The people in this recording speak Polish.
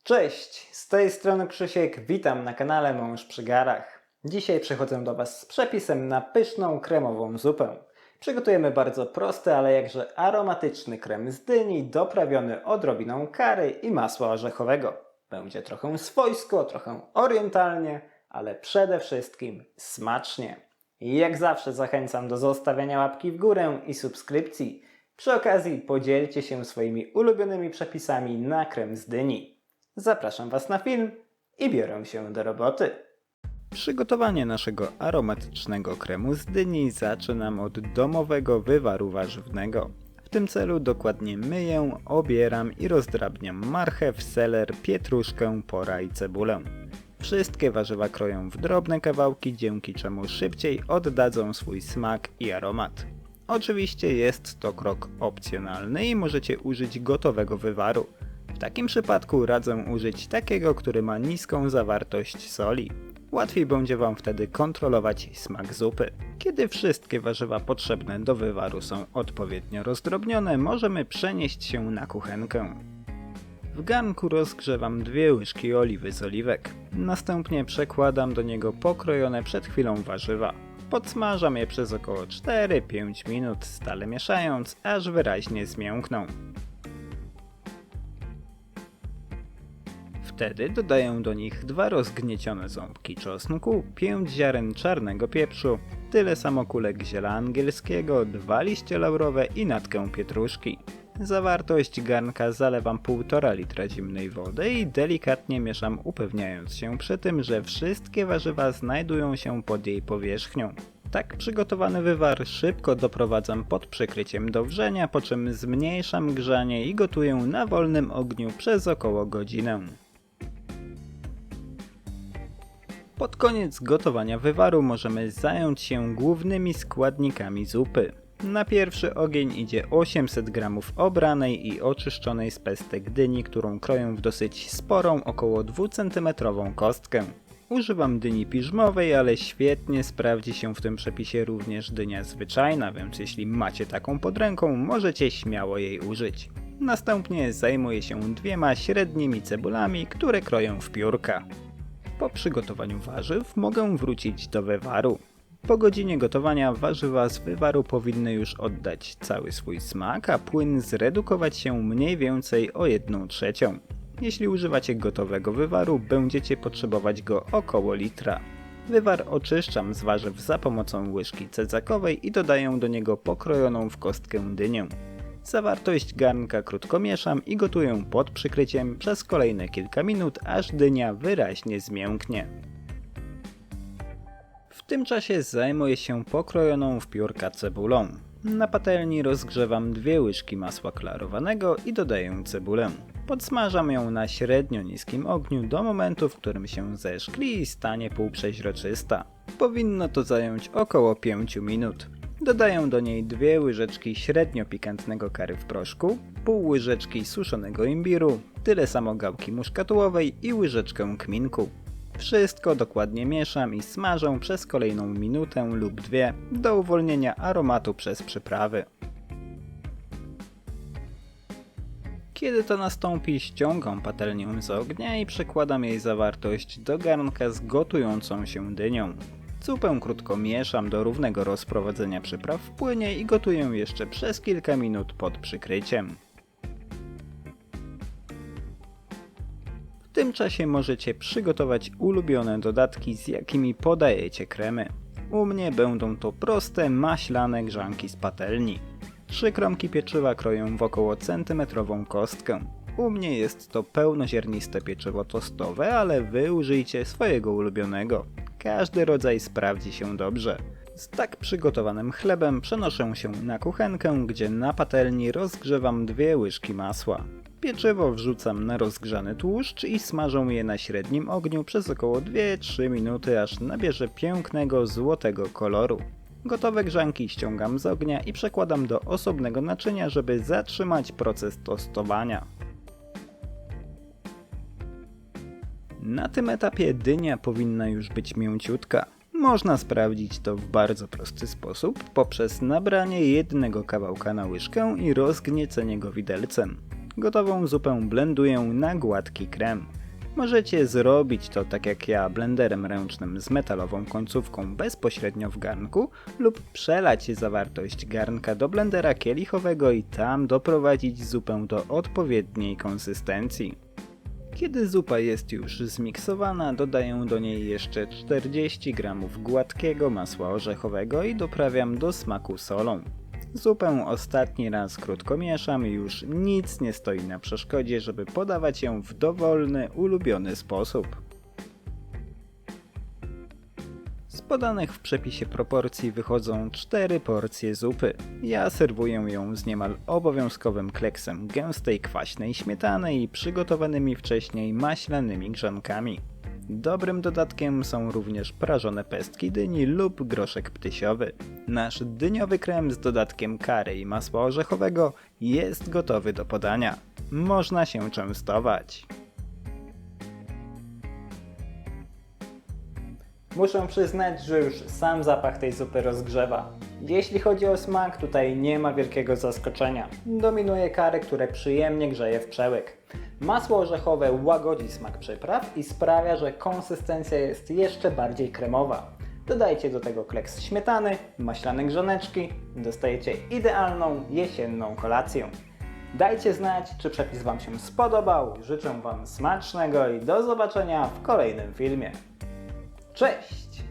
Cześć, z tej strony Krzysiek, witam na kanale Mąż przy garach. Dzisiaj przychodzę do Was z przepisem na pyszną kremową zupę. Przygotujemy bardzo prosty, ale jakże aromatyczny krem z dyni doprawiony odrobiną curry i masła orzechowego. Będzie trochę swojsko, trochę orientalnie, ale przede wszystkim smacznie. I jak zawsze zachęcam do zostawiania łapki w górę i subskrypcji. Przy okazji podzielcie się swoimi ulubionymi przepisami na krem z dyni. Zapraszam Was na film i biorę się do roboty. Przygotowanie naszego aromatycznego kremu z dyni zaczynam od domowego wywaru warzywnego. W tym celu dokładnie myję, obieram i rozdrabniam marchew, seler, pietruszkę, pora i cebulę. Wszystkie warzywa kroję w drobne kawałki, dzięki czemu szybciej oddadzą swój smak i aromat. Oczywiście jest to krok opcjonalny i możecie użyć gotowego wywaru. W takim przypadku radzę użyć takiego, który ma niską zawartość soli. Łatwiej będzie Wam wtedy kontrolować smak zupy. Kiedy wszystkie warzywa potrzebne do wywaru są odpowiednio rozdrobnione, możemy przenieść się na kuchenkę. W garnku rozgrzewam 2 łyżki oliwy z oliwek. Następnie przekładam do niego pokrojone przed chwilą warzywa. Podsmażam je przez około 4-5 minut, stale mieszając, aż wyraźnie zmiękną. Wtedy dodaję do nich 2 rozgniecione ząbki czosnku, 5 ziaren czarnego pieprzu, tyle samo kulek ziela angielskiego, 2 liście laurowe i natkę pietruszki. Zawartość garnka zalewam 1,5 litra zimnej wody i delikatnie mieszam, upewniając się przy tym, że wszystkie warzywa znajdują się pod jej powierzchnią. Tak przygotowany wywar szybko doprowadzam pod przykryciem do wrzenia, po czym zmniejszam grzanie i gotuję na wolnym ogniu przez około godzinę. Pod koniec gotowania wywaru możemy zająć się głównymi składnikami zupy. Na pierwszy ogień idzie 800 g obranej i oczyszczonej z pestek dyni, którą kroję w dosyć sporą, około 2 cm kostkę. Używam dyni piżmowej, ale świetnie sprawdzi się w tym przepisie również dynia zwyczajna, więc jeśli macie taką pod ręką, możecie śmiało jej użyć. Następnie zajmuję się 2 średnimi cebulami, które kroję w piórka. Po przygotowaniu warzyw mogę wrócić do wywaru. Po godzinie gotowania warzywa z wywaru powinny już oddać cały swój smak, a płyn zredukować się mniej więcej o 1/3. Jeśli używacie gotowego wywaru, będziecie potrzebować go około litra. Wywar oczyszczam z warzyw za pomocą łyżki cedzakowej i dodaję do niego pokrojoną w kostkę dynię. Zawartość garnka krótko mieszam i gotuję pod przykryciem przez kolejne kilka minut, aż dynia wyraźnie zmięknie. W tym czasie zajmuję się pokrojoną w piórka cebulą. Na patelni rozgrzewam 2 łyżki masła klarowanego i dodaję cebulę. Podsmażam ją na średnio niskim ogniu do momentu, w którym się zeszkli i stanie półprzeźroczysta. Powinno to zająć około 5 minut. Dodaję do niej 2 łyżeczki średnio pikantnego curry w proszku, pół łyżeczki suszonego imbiru, tyle samo gałki muszkatułowej i łyżeczkę kminku. Wszystko dokładnie mieszam i smażę przez kolejną minutę lub 2 do uwolnienia aromatu przez przyprawy. Kiedy to nastąpi, ściągam patelnię z ognia i przekładam jej zawartość do garnka z gotującą się dynią. Zupę krótko mieszam do równego rozprowadzenia przypraw w płynie i gotuję jeszcze przez kilka minut pod przykryciem. W tym czasie możecie przygotować ulubione dodatki, z jakimi podajecie kremy. U mnie będą to proste, maślane grzanki z patelni. 3 kromki pieczywa kroję w około centymetrową kostkę. U mnie jest to pełnoziarniste pieczywo tostowe, ale wy użyjcie swojego ulubionego. Każdy rodzaj sprawdzi się dobrze. Z tak przygotowanym chlebem przenoszę się na kuchenkę, gdzie na patelni rozgrzewam 2 łyżki masła. Pieczywo wrzucam na rozgrzany tłuszcz i smażę je na średnim ogniu przez około 2-3 minuty, aż nabierze pięknego złotego koloru. Gotowe grzanki ściągam z ognia i przekładam do osobnego naczynia, żeby zatrzymać proces tostowania. Na tym etapie dynia powinna już być mięciutka. Można sprawdzić to w bardzo prosty sposób poprzez nabranie jednego kawałka na łyżkę i rozgniecenie go widelcem. Gotową zupę blenduję na gładki krem. Możecie zrobić to tak jak ja, blenderem ręcznym z metalową końcówką bezpośrednio w garnku lub przelać zawartość garnka do blendera kielichowego i tam doprowadzić zupę do odpowiedniej konsystencji. Kiedy zupa jest już zmiksowana, dodaję do niej jeszcze 40 g gładkiego masła orzechowego i doprawiam do smaku solą. Zupę ostatni raz krótko mieszam i już nic nie stoi na przeszkodzie, żeby podawać ją w dowolny, ulubiony sposób. Z podanych w przepisie proporcji wychodzą 4 porcje zupy. Ja serwuję ją z niemal obowiązkowym kleksem gęstej kwaśnej śmietany i przygotowanymi wcześniej maślanymi grzankami. Dobrym dodatkiem są również prażone pestki dyni lub groszek ptysiowy. Nasz dyniowy krem z dodatkiem curry i masła orzechowego jest gotowy do podania. Można się częstować. Muszę przyznać, że już sam zapach tej zupy rozgrzewa. Jeśli chodzi o smak, tutaj nie ma wielkiego zaskoczenia. Dominuje curry, które przyjemnie grzeje w przełyk. Masło orzechowe łagodzi smak przypraw i sprawia, że konsystencja jest jeszcze bardziej kremowa. Dodajcie do tego kleks śmietany, maślane grzaneczki i dostajecie idealną jesienną kolację. Dajcie znać, czy przepis Wam się spodobał. Życzę Wam smacznego i do zobaczenia w kolejnym filmie. Cześć!